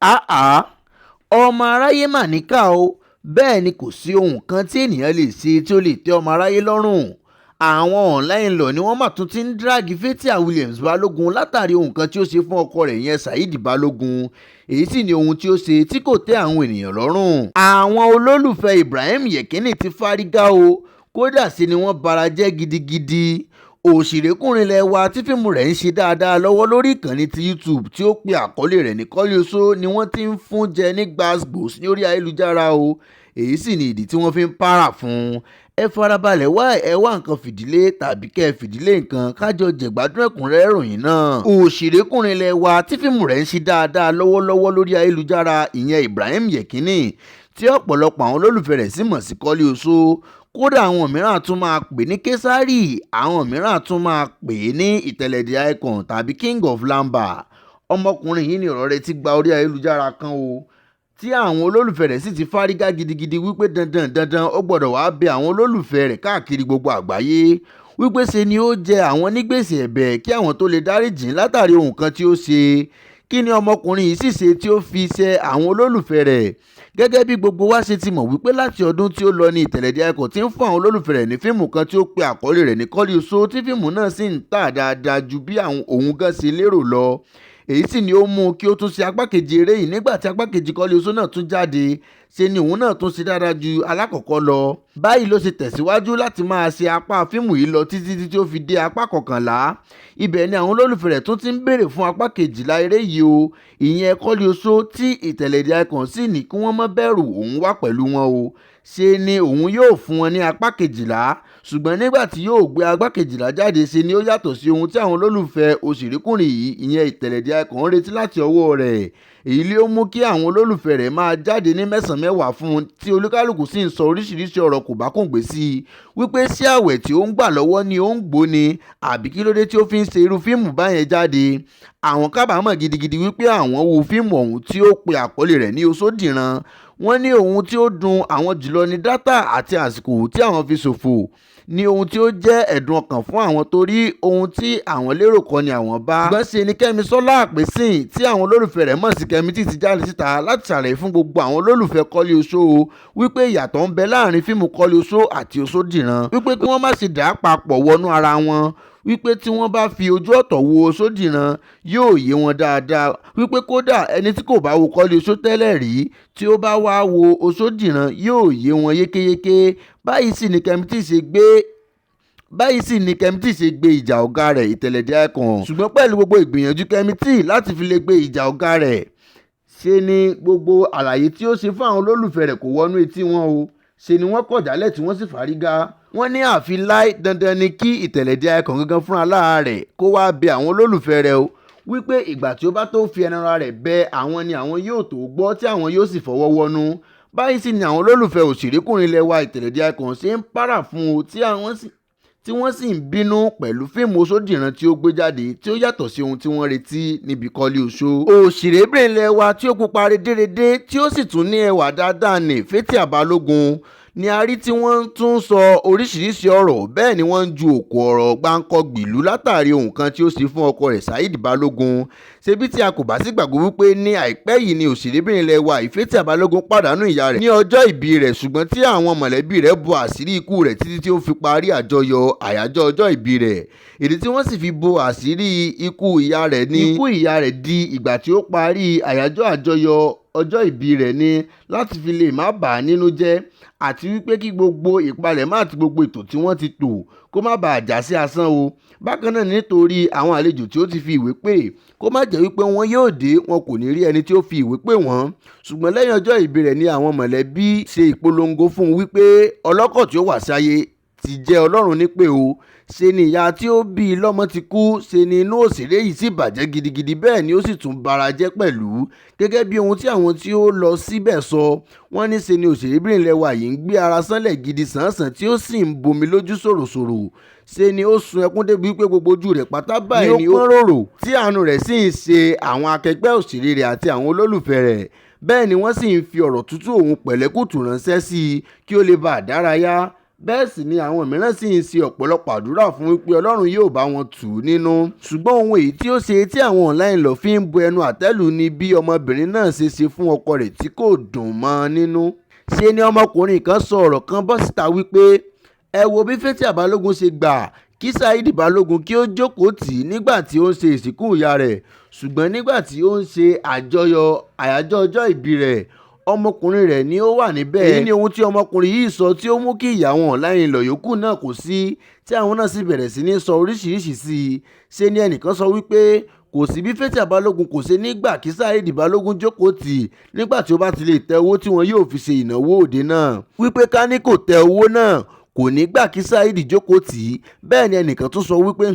àá ọmọ aráyé mà níkà o, bẹ́ẹ̀ ni kò sí ohun kan tí ènìyàn lè ṣe tí ó lè tẹ́ ọmọ aráyé lọ́rùn. Àwọn online law ni wọ́n mà tún ti ń dírágì Fathia Balogun látàrí ohun kan tí ó ṣe fún ọkọ rẹ̀ yẹn Saheed Balogun. Èyí sì ni ohun tí ó ṣe tí kò tẹ́ àwọn ènìyàn lọ́rùn. Àwọn olólùfẹ́ Ibrahim Yekini ti fárígá o, kódà sí ni wọ́n bara jẹ́ gidigidi. Òṣèrékùnrin ilẹ̀ wa tí fíìmù rẹ̀ ń ṣe dáadáa lọ́wọ́ lórí ìkànnì ti YouTube tí ó pe àkọlé rẹ̀ ní Kọ́lé-oṣó ni wọ́n ti ń fún jẹ ní gbàsgbòs ní orí ayélujára o. Èyí sì ni ìdí tí wọ́n fi ń pààrà fún un. Ẹ farabalẹ̀ wá nǹkan fìdílé tàbí kẹ́ ẹ fìdílé nǹkan kájọ jẹ̀gbádùn ẹ̀kúnrẹ́rẹ́ ìròyìn náà. Òṣèrékùnrin ilẹ̀ wa tí fíìmù rẹ̀ ń ṣe dáadáa lọ́wọ́lọ́wọ́ lórí ayélujára ìyẹn Ibrahim Yekini tí ọ̀pọ̀lọpọ̀ àwọn olólùfẹ́ rẹ̀ sì mọ̀ sí Kọ́lé-oṣó. Kódà àwọn mìíràn tún máa pè ní Késárì, àwọn mìíràn tún máa pè ní iteledicon tàbí King of Lamba. Ọmọkùnrin yìí ni ọ̀rọ̀ rẹ̀ ti gba orí ayélujára kan o, tí àwọn olólùfẹ́ rẹ̀ sì ti fárígá gidigidi wípé dandan ó gbọ́dọ̀ wá bẹ àwọn olólùfẹ́ rẹ̀ káàkiri gbogbo àgbáyé wípé ṣe ni ó jẹ àwọn ní gbèsè ẹ̀bẹ̀ kí àwọn tó lè dáríjìn látàrí ohun kan tí ó ṣe. Kí ni ọmọkùnrin yìí sì ṣe tí ó fi ṣẹ àwọn olólùfẹ́ rẹ̀? Gẹ́gẹ́ bí gbogbo wa ṣe ti mọ̀ wípé láti ọdún tí ó lọ ní iteledicon ti ń fún àwọn olólùfẹ́ rẹ̀ ní fíìmù kan tí ó pe àkọlé rẹ̀ ní Kọ́lé-oṣó tí fíìmù náà sì ń tà dáadáa ju bí òun gan ṣe lérò lọ. Èyí sì ni ó mú kí ó tún ṣe apá kejì eré yìí. Nígbà tí apá kejì Kọ́lé-oṣó náà tún jáde, ṣe ni òun náà tún ṣe dáadáa ju alákọ̀ọ́kọ́ lọ. Báyìí ló ṣe tẹ̀síwájú láti máa ṣe apá fíìmù yìí lọ títí tí ó fi dé apá 11. Ibẹ̀ ni àwọn olólùfẹ́ rẹ̀ tún ti ń béèrè fún apá 12 eré yìí o, ìyẹn Kọ́lé-oṣó tí iteledicon sì ní kí wọ́n má bẹ̀rù òun wá pẹ̀lú wọn o. Ṣe ni òun yóò fún wọn ní apá 12, ṣùgbọ́n nígbà tí yóò gbé apá 12 jáde ṣe ni ó yàtọ̀ sí ohun tí àwọn olólùfẹ́ òṣèrékùnrin yìí ìyẹn iteledicon ń retí láti ọwọ́ rẹ̀. Èyí ló mú kí àwọn olólùfẹ́ rẹ̀ máa jáde ní mẹ́sàn-án fún un, tí olúkálùkù sì ń sọ oríṣiríṣi ọ̀rọ̀ kòbákùngbé sí i wípé ṣé àwẹ̀ tí ó ń gbà lọ́wọ́ ni ó ń gbó ni àbí kí ló dé tí ó fi ń ṣe irú fíìmù báyẹn jáde. Àwọn kábàámọ̀ gidigidi wípé àwọn wo fíìmù ọ̀hún tí ó pe àkọlé rẹ̀ ní Oṣódìran. Wọ́n ní ohun tí ó dùn àwọn jùlọ ní dátà àti àsìkò tí àwọn fi ṣòfò ní ohun tí ó jẹ́ ẹ̀dùn ọkàn fún àwọn torí ohun tí àwọn lérò kọ́ ni àwọn bá. Ṣùgbọ́n ṣe ni Kẹ́misọ́lá Àpèsìn tí àwọn olólùfẹ́ rẹ̀ mọ̀ sí Kẹ́mítì ti jáde síta láti ṣàlàyé fún gbogbo àwọn olólùfẹ́ Kọ́lé-oṣó wípé ìyàtọ̀ ń bẹ láàrin fíìmù Kọ́lé-oṣó àti Oṣódìran, wípé kí wọ́n má ṣe dà á papọ̀ wọnú ara wọn, wípé tí wọ́n bá fi ojú ọ̀tọ̀ wo Oṣódìran yóò yé wọn dáadáa, wípé kódà ẹni tí kò bá wo Kọ́lé-oṣó tẹ́lẹ̀ rí tí ó bá wá wo Oṣódìran yóò yé wọn yékéyéké. Báyìí sì ni Kẹ́mítì ṣe gbé ìjà ọ̀gá rẹ̀ iteledicon. Ṣùgbọ́n pẹ̀lú gbogbo ìgbìyànjú Kẹ́mítì láti fi lè gbé ìjà ọ̀gá rẹ̀, ṣe ni gbogbo àlàyé tí ó ṣe fún àwọn olólùfẹ́ rẹ̀ kò wọnú etí wọn o. Ṣe ni wọ́n kọ̀ jálẹ̀ tí wọ́n sì fárígá. Wọ́n ní àfi láì dandan ni kí iteledicon gangan fúnra lára rẹ̀ kó wá bẹ àwọn olólùfẹ́ rẹ̀ o, wípé ìgbà tí ó bá tó fi ẹnu ara rẹ̀ bẹ àwọn ni àwọn yóò tó gbọ́ tí àwọn yóò sì fọwọ́ wọnú. Báyìí sì ni àwọn olólùfẹ́ òṣèrékùnrin ilẹ̀ wa iteledicon ṣe ń pààrà fún o, tí wọ́n sì ń bínú pẹ̀lú fíìmù Oṣódìran tí ó gbé jáde tí ó yàtọ̀ sí ohun tí wọ́n retí níbi Kọ́lé-oṣó. Òṣèrébìnrin ilẹ̀ wa tí ó pupa redéredé tí ó sì tún ní ẹwà dáadáa ní Fathia Balogun ni a rí tí wọ́n tún sọ oríṣiríṣi ọ̀rọ̀, bẹ́ẹ̀ ni wọ́n ń ju òkò ọ̀rọ̀ gbáǹkọ́gbì lù látàrí ohun kan tí ó ṣe fún ọkọ rẹ̀ Saheed Balogun. Ṣebí tí a kò bá sì gbàgbọ́ wípé ní àìpẹ́ yìí ni òṣèrébìnrin ilẹ̀ wa Fathia Balogun pàdánù ìyá rẹ̀ ní ọjọ́ ìbí rẹ̀, ṣùgbọ́n tí àwọn mọ̀lẹ́bí rẹ̀ bo àṣírí ikú rẹ̀ títí tí ó fi parí àjọyọ̀ àyájọ́ ọjọ́ ìbí rẹ̀. Èdè tí wọ́n sì fi bo àṣírí ikú ìyá rẹ̀ ni ikú ìyá rẹ̀ di ìgbà tí ó parí àjọyọ̀ ọjọ́ ìbí rẹ̀ ni láti fi lè má bà á nínú jẹ́ àti wípé kí gbogbo ìpalẹ̀mọ́ àti gbogbo ètò tí wọ́n ti tò kó má bàa já sí asán o. Bákan náà nítorí àwọn àlejò tí ó ti fi ìwé pè kó má jẹ́ wípé wọn yóò dé wọn kò ní rí ẹni tí ó fi ìwé pè wọ́n. Ṣùgbọ́n lẹ́yìn ọjọ́ ìbí rẹ̀ ni àwọn mọ̀lẹ́bí ṣe ìpolongo fún un wípé ọlọ́kọ̀ tí ó wá sáyé ti jẹ́ Ọlọ́run nípè o. Ṣe ni ìyá tí ó bí i lọ́mọ ti kú, ṣe ni inú òṣèré yìí sì bàjẹ́ gidigidi, bẹ́ẹ̀ ni ó sì tún bara jẹ́ pẹ̀lú. Gẹ́gẹ́ bí ohun tí àwọn tí ó lọ síbẹ̀ sọ, wọ́n ní ṣe ni òṣèrébìnrin ilẹ̀ wa yìí ń gbé ara sánlẹ̀ gidi sànsàn tí ó sì ń bomi lójú ṣòròṣòrò. Ṣe ni ó sun ẹkún débi wípé gbogbo ojú rẹ̀ pátá báyìí ni ó pọ́n ròrò, tí àánú rẹ̀ sì ń ṣe àwọn akẹgbẹ́ òṣèré rẹ̀ àti àwọn olólùfẹ́ rẹ̀. Bẹ́ẹ̀ ni wọ́n sì ń fi ọ̀rọ̀ tútù òun pẹ̀lẹ́kùtù ránṣẹ́ sí i kí ó lè bá a dárayá. bẹ́ẹ̀ sì ni àwọn mìíràn sì ń ṣe ọ̀pọ̀lọpọ̀ àdúrà fún wípé Ọlọ́run yóò bá wọn tù ú nínú. ṣùgbọ́n ohun èyí tí ó ṣe tí àwọn online lọ fi ń bu ẹnu àtẹ́lù ni bí ọmọbìnrin náà ṣe ṣe fún ọkọ rẹ̀ tí kò dùn mọ́ ọn nínú. ṣe ni ọmọkùnrin kan sọ ọ̀rọ̀ kan bọ́ síta wípé ẹ wo bí Fathia Balogun ṣe gbà kí Saheed Balogun kí ó jókòó tì í nígbà tí ó ń ṣe ìsìnkú ìyá rẹ̀, ṣùgbọ́n nígbà tí ó ń ṣe àjọyọ̀ àyájọ́ ọjọ́ ìbí rẹ̀ ọmọkùnrin rẹ̀ ni ó wà níbẹ̀. èyí ni ohun tí ọmọkùnrin yìí sọ tí ó mú kí ìyàwó online lọ yòókù náà kò sí, tí àwọn náà sì bẹ̀rẹ̀ sí ní sọ oríṣiríṣi sí i. ṣe ni ẹnìkan sọ wípé kò sí bí Fathia Balogun kò ṣe nígbà kí Saheed Balogun jókòó tì í nígbà tí ó bá ti lè tẹ owó tí wọn yóò fi ṣe ìnáwó òde náà, wípé ká ní kò tẹ owó náà kò ní gbà kí Saheed jókòó tì í. bẹ́ẹ̀ ni ẹnìkan tún sọ wípé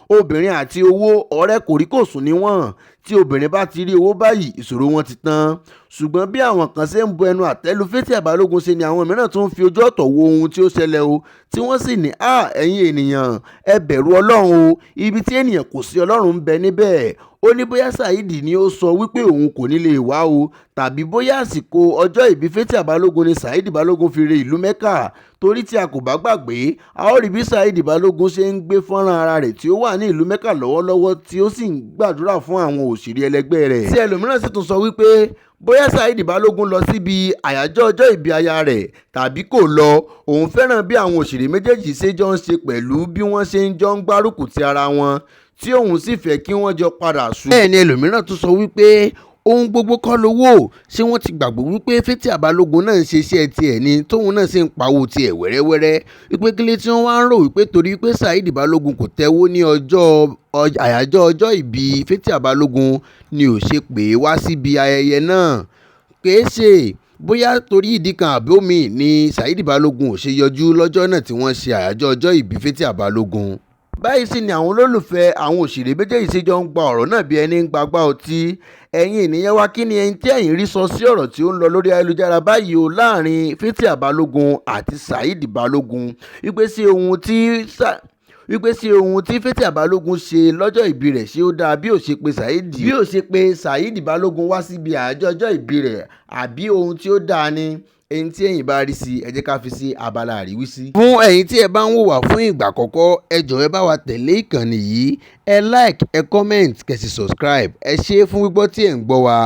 obìnrin àti owó ọ̀rẹ́ kòríkòsùn ni wọ́n, tí obìnrin bá ti rí owó báyìí ìṣòro wọn ti tán. ṣùgbọ́n bí àwọn kan ṣe ń bu ẹnu àtẹ́lu Fathia Balogun ṣe ni àwọn mìíràn tún ń fi ojú ọ̀tọ̀ wo ohun tí ó ṣẹlẹ̀ o, tí wọ́n sì ní ẹ̀yin ènìyàn ẹ bẹ̀rù Ọlọ́run o, ibi tí ènìyàn kò sí Ọlọ́run ń bẹ níbẹ̀. ó ní bóyá Saheed ni ó sọ wípé òun kò ní lè wá o, tàbí bóyá àsìkò ọjọ́ ìbí Fathia Balogun ni Saheed Balogun fi re ìlú Mẹ́kà, torí tí a kò bá gbàgbé a ó rí bí Saheed Balogun ṣe ń gbé fọ́nrán ara rẹ̀ tí ó wà ní ìlú Mẹ́kà lọ́wọ́lọ́wọ́ tí ó sì ń gbàdúrà fún àwọn òṣèré ẹlẹgbẹ́ rẹ̀. tí ẹlòmíràn sì tún sọ wípé bóyá Saheed Balogun lọ síbi àyájọ́ ọjọ́ ìbí aya rẹ̀ tàbí kò lọ, òun fẹ́ràn bí àwọn òṣèré méjèèjì ṣe jọ ń ṣe pẹ̀lú bí wọ́n ṣe ń jọ ń gbárùkù ti ara wọn, tí òun sì fẹ́ kí wọ́n jọ padà sùn. bẹ́ẹ̀ ni ẹlòmíràn tún sọ wípé ohun gbogbo kọ́ lówó, ṣé wọ́n ti gbàgbọ́ wípé Fathia Balogun náà ń ṣe iṣẹ́ tiẹ̀ ni tóun náà sì ń pawó tiẹ̀ wẹ́rẹ́wẹ́rẹ́, wípé kílé tí wọ́n wá ń rò wípé torí pé Saheed Balogun kò tẹ́wó ní àyájọ́ ọjọ́ ìbí Fathia Balogun ni ò ṣe pè é wá síbi ayẹyẹ náà. kìí ṣe bóyá torí ìdí kan àbí omi ni Saheed Balogun ò ṣe yọjú lọ́jọ́ náà tí wọ́n ṣe àyájọ́ ọjọ́ ìbí Fathia Balogun. báyìí sì ni àwọn olólùfẹ́ àwọn òṣèré méjèèjì ṣe jọ ń gba ọ̀rọ̀ náà bí ẹni ń gbagbá ọtí. ẹ̀yin ènìyàn wa, kí ni ẹ̀yin tí ẹ̀yin rí sọ sí ọ̀rọ̀ tí ó ń lọ lórí ayélujára báyìí o láàrin Fathia Balogun àti Saheed Balogun, wípé sí ohun tí Fathia Balogun ṣe lọ́jọ́ ìbí rẹ̀ ṣé ó dáa bí ó ṣe pé Saheed Balogun wá síbi àyájọ́ ọjọ́ ìbí rẹ̀, àbí ohun tí ó dáa ni. ẹ̀yin tí ẹ̀yin bá rí sí ẹ jẹ́ ká fi sí abala àríwísí. fún ẹ̀yin tí ẹ bá ń wò wá fún ìgbà àkọ́kọ́ ẹ jọ̀ọ́ ẹ bá wa tẹ̀lé ìkànnì yìí, ẹ like ẹ comment kẹ́ sì subscribe. ẹ ṣé fún gbígbọ́ tí ẹ̀ ń gbọ́ wa.